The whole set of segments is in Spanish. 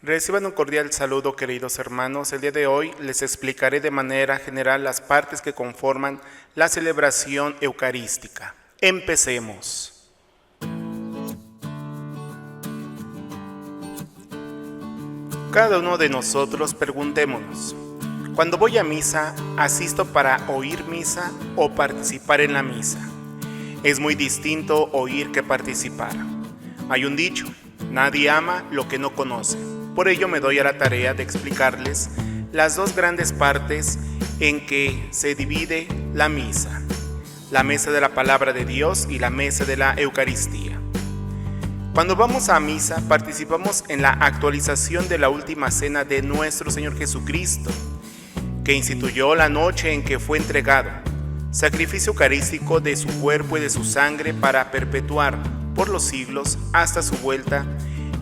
Reciban un cordial saludo, queridos hermanos. El día de hoy les explicaré de manera general las partes que conforman la celebración eucarística. Empecemos. Cada uno de nosotros preguntémonos: cuando voy a misa, ¿asisto para oír misa o participar en la misa? Es muy distinto oír que participar. Hay un dicho: nadie ama lo que no conoce. Por ello me doy a la tarea de explicarles las dos grandes partes en que se divide la misa: la mesa de la palabra de Dios y la mesa de la Eucaristía. Cuando vamos a misa, participamos en la actualización de la última cena de nuestro Señor Jesucristo, que instituyó la noche en que fue entregado, sacrificio eucarístico de su cuerpo y de su sangre para perpetuar por los siglos hasta su vuelta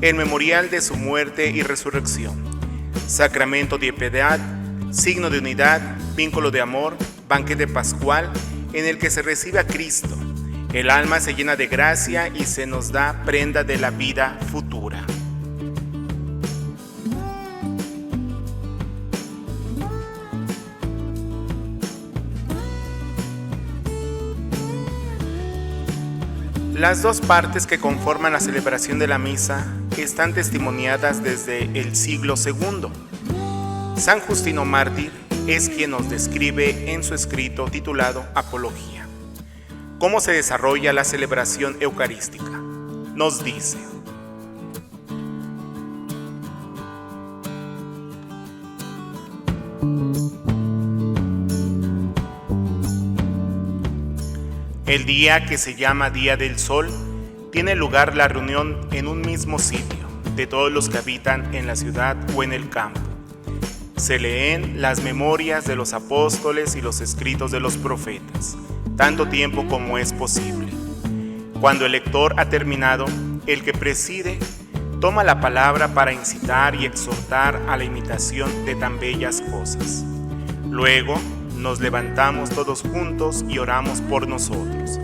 el memorial de su muerte y resurrección, sacramento de piedad, signo de unidad, vínculo de amor, banquete pascual en el que se recibe a Cristo. El alma se llena de gracia y se nos da prenda de la vida futura. Las dos partes que conforman la celebración de la misa están testimoniadas desde el siglo II. San Justino Mártir es quien nos describe en su escrito titulado Apología cómo se desarrolla la celebración eucarística. Nos dice: el día que se llama Día del Sol, tiene lugar la reunión en un mismo sitio de todos los que habitan en la ciudad o en el campo. Se leen las memorias de los apóstoles y los escritos de los profetas, tanto tiempo como es posible. Cuando el lector ha terminado, el que preside toma la palabra para incitar y exhortar a la imitación de tan bellas cosas. Luego, nos levantamos todos juntos y oramos por nosotros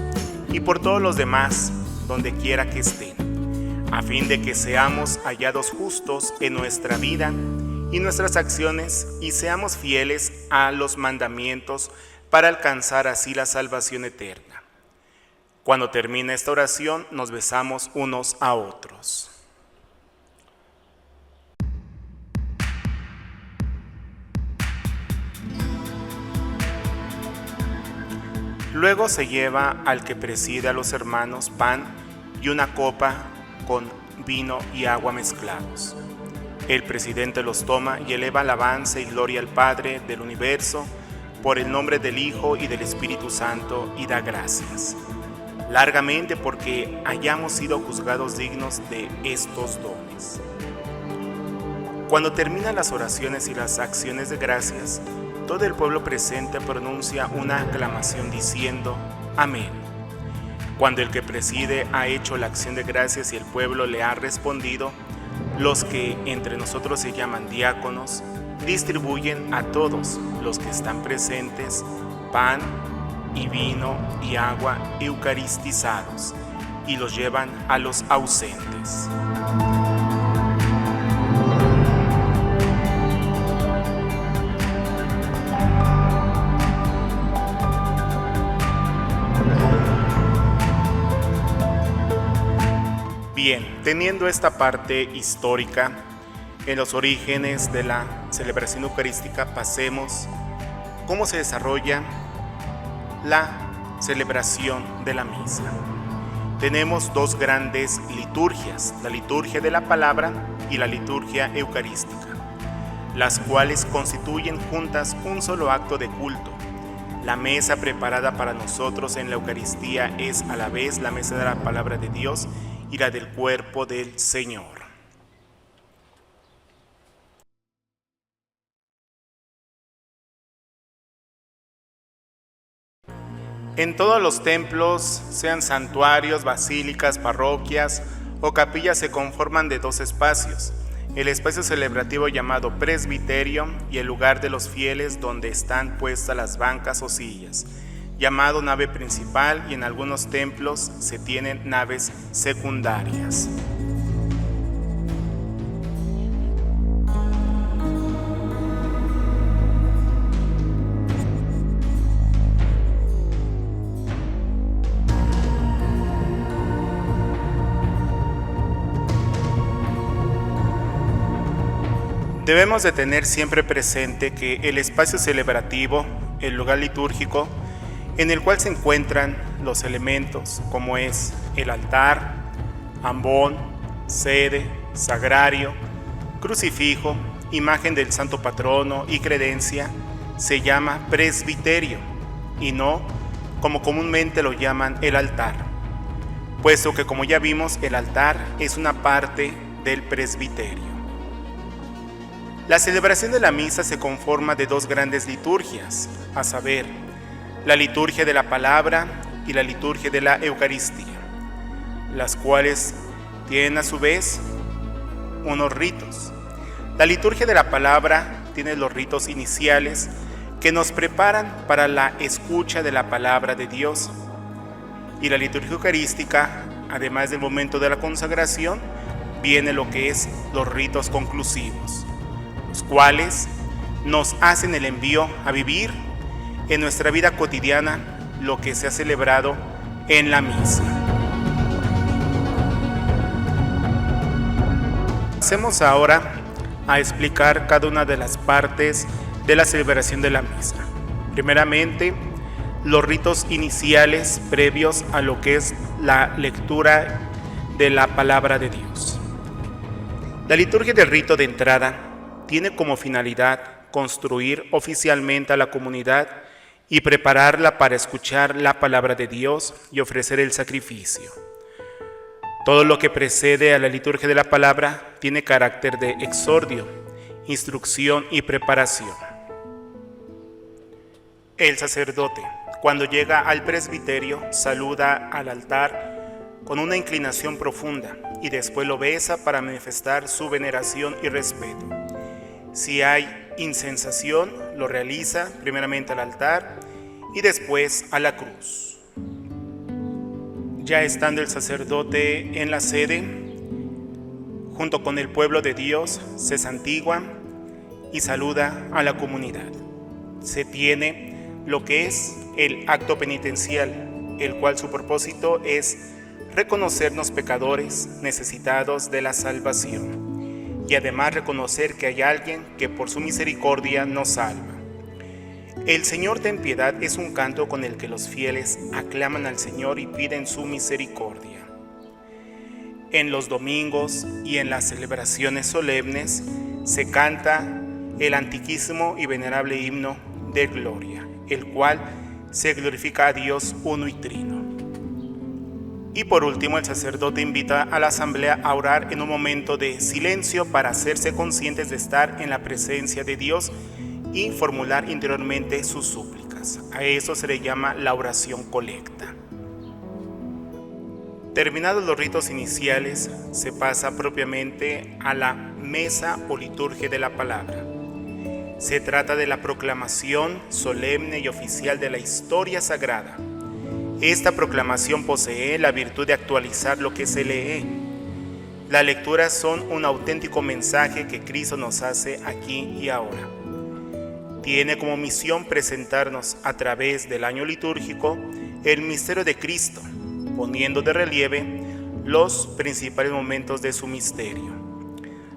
y por todos los demás, donde quiera que estén, a fin de que seamos hallados justos en nuestra vida y nuestras acciones y seamos fieles a los mandamientos para alcanzar así la salvación eterna. Cuando termina esta oración, nos besamos unos a otros. Luego se lleva al que preside a los hermanos pan y una copa con vino y agua mezclados. El presidente los toma y eleva alabanza y gloria al Padre del universo por el nombre del Hijo y del Espíritu Santo, y da gracias largamente porque hayamos sido juzgados dignos de estos dones. Cuando terminan las oraciones y las acciones de gracias, todo el pueblo presente pronuncia una aclamación diciendo: Amén. Cuando el que preside ha hecho la acción de gracias y el pueblo le ha respondido, los que entre nosotros se llaman diáconos distribuyen a todos los que están presentes pan y vino y agua eucaristizados y los llevan a los ausentes. Bien, teniendo esta parte histórica en los orígenes de la celebración eucarística, pasemos cómo se desarrolla la celebración de la misa. Tenemos dos grandes liturgias: la liturgia de la palabra y la liturgia eucarística, las cuales constituyen juntas un solo acto de culto. La mesa preparada para nosotros en la Eucaristía es a la vez la mesa de la palabra de Dios y la del cuerpo del Señor. En todos los templos, sean santuarios, basílicas, parroquias o capillas, se conforman de dos espacios: el espacio celebrativo llamado presbiterio y el lugar de los fieles donde están puestas las bancas o sillas, llamado nave principal, y en algunos templos se tienen naves secundarias. Debemos de tener siempre presente que el espacio celebrativo, el lugar litúrgico, en el cual se encuentran los elementos como es el altar, ambón, sede, sagrario, crucifijo, imagen del santo patrono y credencia, se llama presbiterio y no como comúnmente lo llaman el altar, puesto que como ya vimos el altar es una parte del presbiterio. La celebración de la misa se conforma de dos grandes liturgias, a saber, la liturgia de la palabra y la liturgia de la Eucaristía, las cuales tienen a su vez unos ritos. La liturgia de la palabra tiene los ritos iniciales que nos preparan para la escucha de la palabra de Dios. Y la liturgia eucarística, además del momento de la consagración, viene lo que es los ritos conclusivos, los cuales nos hacen el envío a vivir en nuestra vida cotidiana lo que se ha celebrado en la misa. Pasemos ahora a explicar cada una de las partes de la celebración de la misa. Primeramente, los ritos iniciales previos a lo que es la lectura de la palabra de Dios. La liturgia del rito de entrada tiene como finalidad construir oficialmente a la comunidad y prepararla para escuchar la palabra de Dios y ofrecer el sacrificio. Todo lo que precede a la liturgia de la palabra tiene carácter de exordio, instrucción y preparación. El sacerdote, cuando llega al presbiterio, saluda al altar con una inclinación profunda y después lo besa para manifestar su veneración y respeto. Si hay incensación, lo realiza primeramente al altar y después a la cruz. Ya estando el sacerdote en la sede, junto con el pueblo de Dios, se santigua y saluda a la comunidad. Se tiene lo que es el acto penitencial, el cual su propósito es reconocernos pecadores necesitados de la salvación y además reconocer que hay alguien que por su misericordia nos salva. El Señor ten piedad es un canto con el que los fieles aclaman al Señor y piden su misericordia. En los domingos y en las celebraciones solemnes se canta el antiquísimo y venerable himno de gloria, el cual se glorifica a Dios uno y trino. Y por último, el sacerdote invita a la asamblea a orar en un momento de silencio para hacerse conscientes de estar en la presencia de Dios y formular interiormente sus súplicas. A eso se le llama la oración colecta. Terminados los ritos iniciales, se pasa propiamente a la mesa o liturgia de la palabra. Se trata de la proclamación solemne y oficial de la historia sagrada. Esta proclamación posee la virtud de actualizar lo que se lee. Las lecturas son un auténtico mensaje que Cristo nos hace aquí y ahora. Tiene como misión presentarnos a través del año litúrgico el misterio de Cristo, poniendo de relieve los principales momentos de su misterio.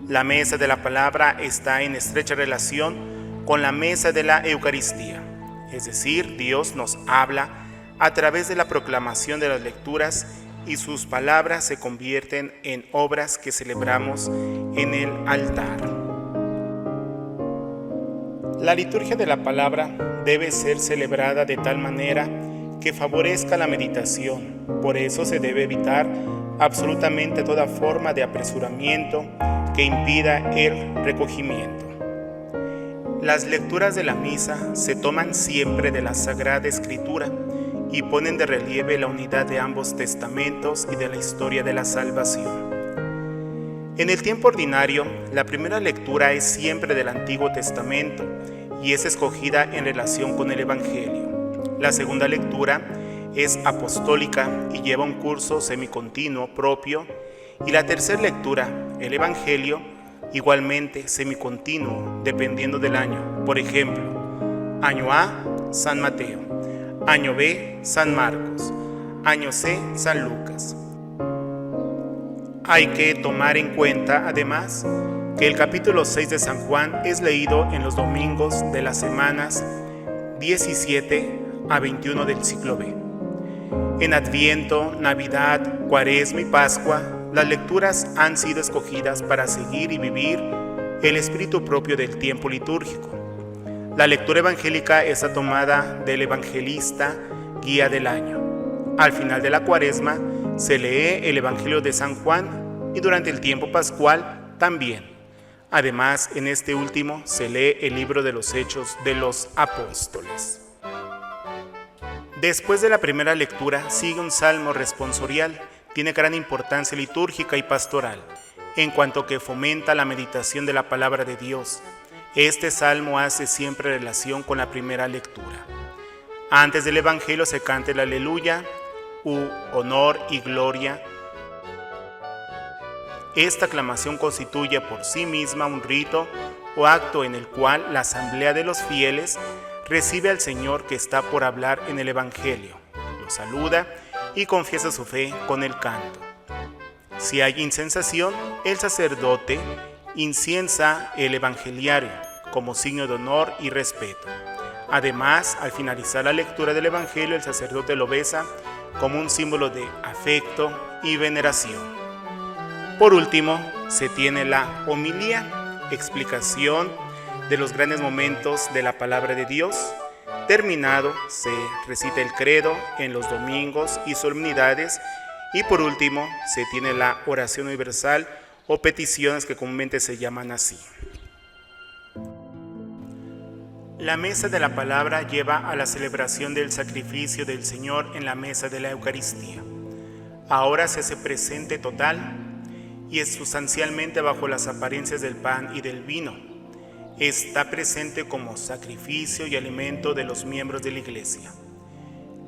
La mesa de la palabra está en estrecha relación con la mesa de la Eucaristía, es decir, Dios nos habla a través de la proclamación de las lecturas y sus palabras se convierten en obras que celebramos en el altar. La liturgia de la palabra debe ser celebrada de tal manera que favorezca la meditación. Por eso se debe evitar absolutamente toda forma de apresuramiento que impida el recogimiento. Las lecturas de la misa se toman siempre de la Sagrada Escritura y ponen de relieve la unidad de ambos testamentos y de la historia de la salvación. En el tiempo ordinario, la primera lectura es siempre del Antiguo Testamento y es escogida en relación con el Evangelio. La segunda lectura es apostólica y lleva un curso semicontinuo propio, y la tercera lectura, el Evangelio, igualmente semicontinuo, dependiendo del año. Por ejemplo, año A, San Mateo, año B, San Marcos, año C, San Lucas. Hay que tomar en cuenta, además, que el capítulo 6 de San Juan es leído en los domingos de las semanas 17 a 21 del ciclo B. En Adviento, Navidad, Cuaresma y Pascua, las lecturas han sido escogidas para seguir y vivir el espíritu propio del tiempo litúrgico. La lectura evangélica está tomada del evangelista Guía del Año. Al final de la Cuaresma se lee el Evangelio de San Juan y durante el tiempo pascual también. Además, en este último se lee el libro de los Hechos de los Apóstoles. Después de la primera lectura sigue un salmo responsorial. Tiene gran importancia litúrgica y pastoral, en cuanto que fomenta la meditación de la palabra de Dios. Este salmo hace siempre relación con la primera lectura. Antes del Evangelio se canta el Aleluya, honor y gloria. Esta aclamación constituye por sí misma un rito o acto en el cual la asamblea de los fieles recibe al Señor que está por hablar en el Evangelio, lo saluda y confiesa su fe con el canto. Si hay incensación, el sacerdote inciensa el evangeliario como signo de honor y respeto. Además, al finalizar la lectura del Evangelio, el sacerdote lo besa como un símbolo de afecto y veneración. Por último, se tiene la homilía, explicación de los grandes momentos de la palabra de Dios. Terminado, se recita el credo en los domingos y solemnidades y por último se tiene la oración universal o peticiones que comúnmente se llaman así. La mesa de la palabra lleva a la celebración del sacrificio del Señor en la mesa de la Eucaristía. Ahora se hace presente total y es sustancialmente bajo las apariencias del pan y del vino. Está presente como sacrificio y alimento de los miembros de la Iglesia.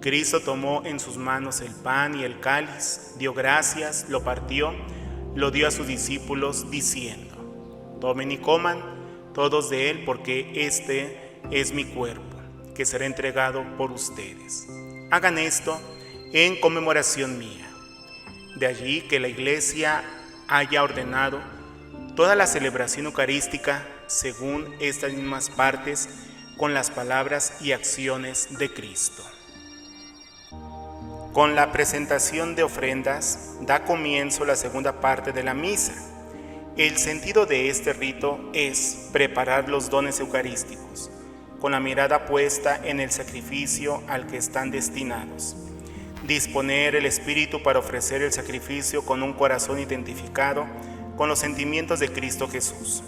Cristo tomó en sus manos el pan y el cáliz, dio gracias, lo partió, lo dio a sus discípulos diciendo: tomen y coman todos de él, porque este es mi cuerpo, que será entregado por ustedes. Hagan esto en conmemoración mía. De allí que la Iglesia haya ordenado toda la celebración eucarística según estas mismas partes, con las palabras y acciones de Cristo. Con la presentación de ofrendas da comienzo la segunda parte de la misa. El sentido de este rito es preparar los dones eucarísticos, con la mirada puesta en el sacrificio al que están destinados. Disponer el espíritu para ofrecer el sacrificio con un corazón identificado con los sentimientos de Cristo Jesús.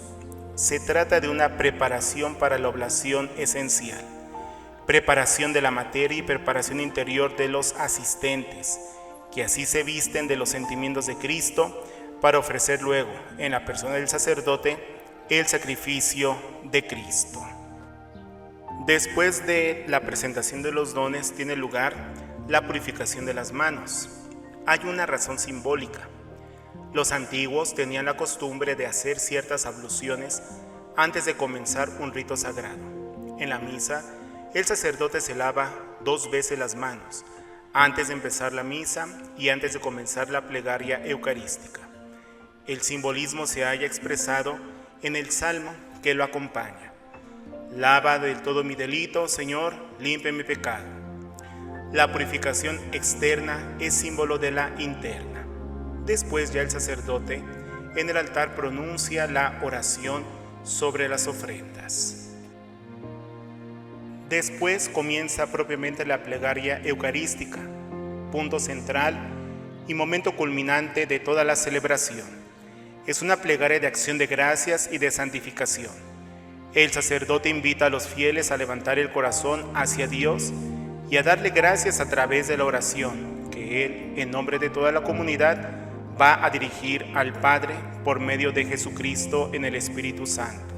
Se trata de una preparación para la oblación esencial, preparación de la materia y preparación interior de los asistentes, que así se visten de los sentimientos de Cristo para ofrecer luego, en la persona del sacerdote, el sacrificio de Cristo. Después de la presentación de los dones tiene lugar la purificación de las manos. Hay una razón simbólica. Los antiguos tenían la costumbre de hacer ciertas abluciones antes de comenzar un rito sagrado. En la misa, el sacerdote se lava 2 veces las manos, antes de empezar la misa y antes de comenzar la plegaria eucarística. El simbolismo se halla expresado en el salmo que lo acompaña. Lava del todo mi delito, Señor, limpia mi pecado. La purificación externa es símbolo de la interna. Después ya el sacerdote en el altar pronuncia la oración sobre las ofrendas. Después comienza propiamente la plegaria eucarística, punto central y momento culminante de toda la celebración. Es una plegaria de acción de gracias y de santificación. El sacerdote invita a los fieles a levantar el corazón hacia Dios y a darle gracias a través de la oración que él, en nombre de toda la comunidad, va a dirigir al Padre por medio de Jesucristo en el Espíritu Santo.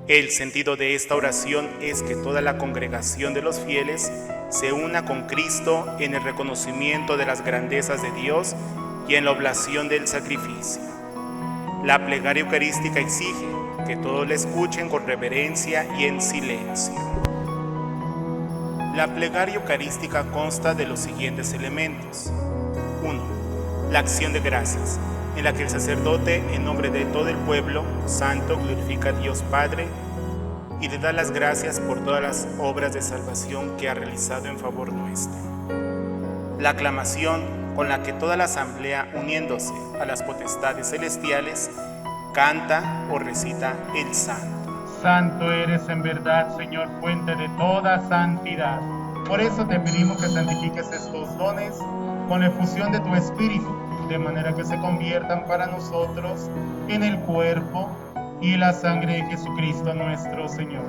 El sentido de esta oración es que toda la congregación de los fieles se una con Cristo en el reconocimiento de las grandezas de Dios y en la oblación del sacrificio. La plegaria eucarística exige que todos la escuchen con reverencia y en silencio. La plegaria eucarística consta de los siguientes elementos. 1. La acción de gracias. en la que el sacerdote, en nombre de todo el pueblo santo, glorifica a Dios Padre y le da las gracias por todas las obras de salvación que ha realizado en favor nuestro. La aclamación con la que toda la asamblea, uniéndose a las potestades celestiales, canta o recita el Santo. Santo eres en verdad, Señor, fuente de toda santidad. Por eso te pedimos que santifiques estos dones con la efusión de tu Espíritu, de manera que se conviertan para nosotros en el cuerpo y la sangre de Jesucristo nuestro Señor,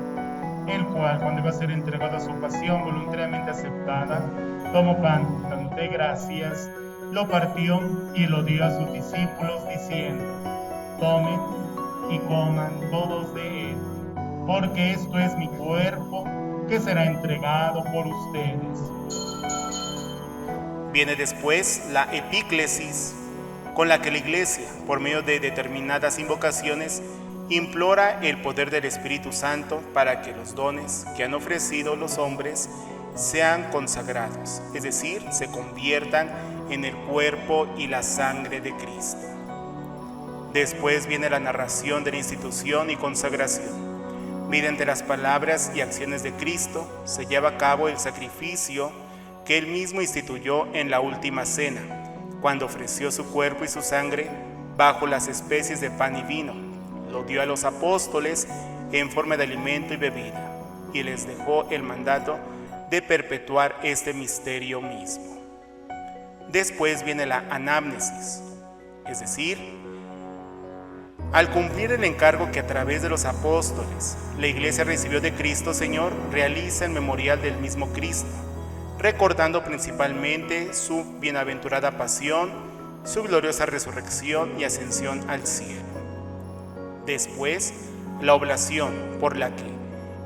el cual, cuando iba a ser entregado a su pasión voluntariamente aceptada, tomó pan, dándote gracias, lo partió y lo dio a sus discípulos, diciendo: tomen y coman todos de él, porque esto es mi cuerpo que será entregado por ustedes. Viene después la epíclesis, con la que la Iglesia, por medio de determinadas invocaciones, implora el poder del Espíritu Santo para que los dones que han ofrecido los hombres sean consagrados, es decir, se conviertan en el cuerpo y la sangre de Cristo. Después viene la narración de la institución y consagración. Mediante las palabras y acciones de Cristo se lleva a cabo el sacrificio que Él mismo instituyó en la última cena, cuando ofreció su cuerpo y su sangre bajo las especies de pan y vino. Lo dio a los apóstoles en forma de alimento y bebida, y les dejó el mandato de perpetuar este misterio mismo. Después viene la anamnesis, es decir, al cumplir el encargo que a través de los apóstoles la Iglesia recibió de Cristo Señor, realiza el memorial del mismo Cristo, recordando principalmente su bienaventurada pasión, su gloriosa resurrección y ascensión al cielo. Después, la oblación, por la que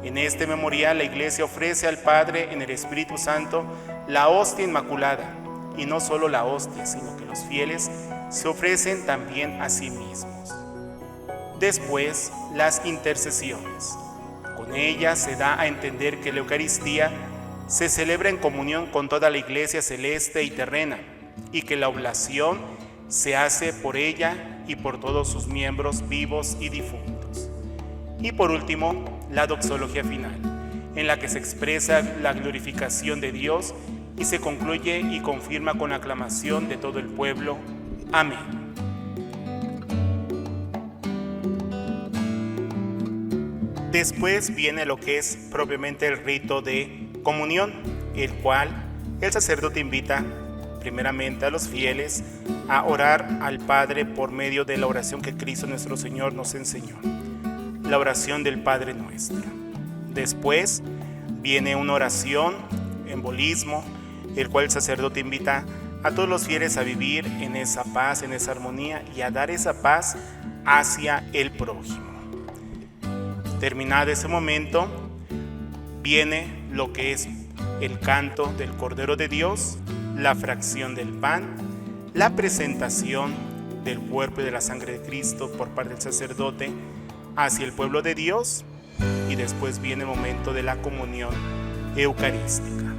en este memorial la Iglesia ofrece al Padre en el Espíritu Santo la hostia inmaculada, y no solo la hostia, sino que los fieles se ofrecen también a sí mismos. Después, las intercesiones. Con ellas se da a entender que la Eucaristía se celebra en comunión con toda la Iglesia celeste y terrena, y que la oblación se hace por ella y por todos sus miembros vivos y difuntos. Y por último, la doxología final, en la que se expresa la glorificación de Dios y se concluye y confirma con aclamación de todo el pueblo. Amén. Después viene lo que es propiamente el rito de comunión, el cual el sacerdote invita primeramente a los fieles a orar al Padre por medio de la oración que Cristo nuestro Señor nos enseñó, la oración del Padre Nuestro. Después viene una oración, embolismo, el cual el sacerdote invita a todos los fieles a vivir en esa paz, en esa armonía y a dar esa paz hacia el prójimo. Terminado ese momento, viene lo que es el canto del Cordero de Dios, la fracción del pan, la presentación del cuerpo y de la sangre de Cristo por parte del sacerdote hacia el pueblo de Dios, y después viene el momento de la comunión eucarística.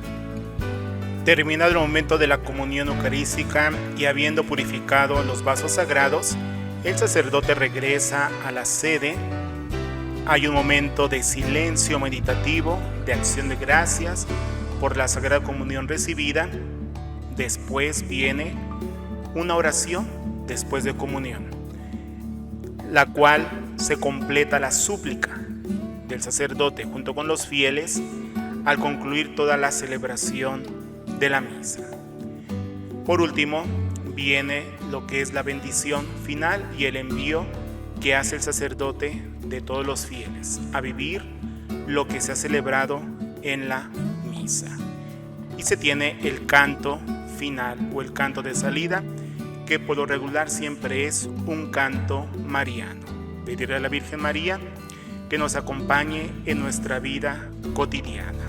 Terminado el momento de la comunión eucarística y habiendo purificado los vasos sagrados, el sacerdote regresa a la sede. Hay un momento de silencio meditativo, de acción de gracias por la Sagrada Comunión recibida. Después viene una oración después de comunión, la cual se completa la súplica del sacerdote junto con los fieles al concluir toda la celebración de la misa. Por último, viene lo que es la bendición final y el envío que hace el sacerdote de todos los fieles a vivir lo que se ha celebrado en la misa. Y se tiene el canto final o el canto de salida, que por lo regular siempre es un canto mariano. Pedirle a la Virgen María que nos acompañe en nuestra vida cotidiana.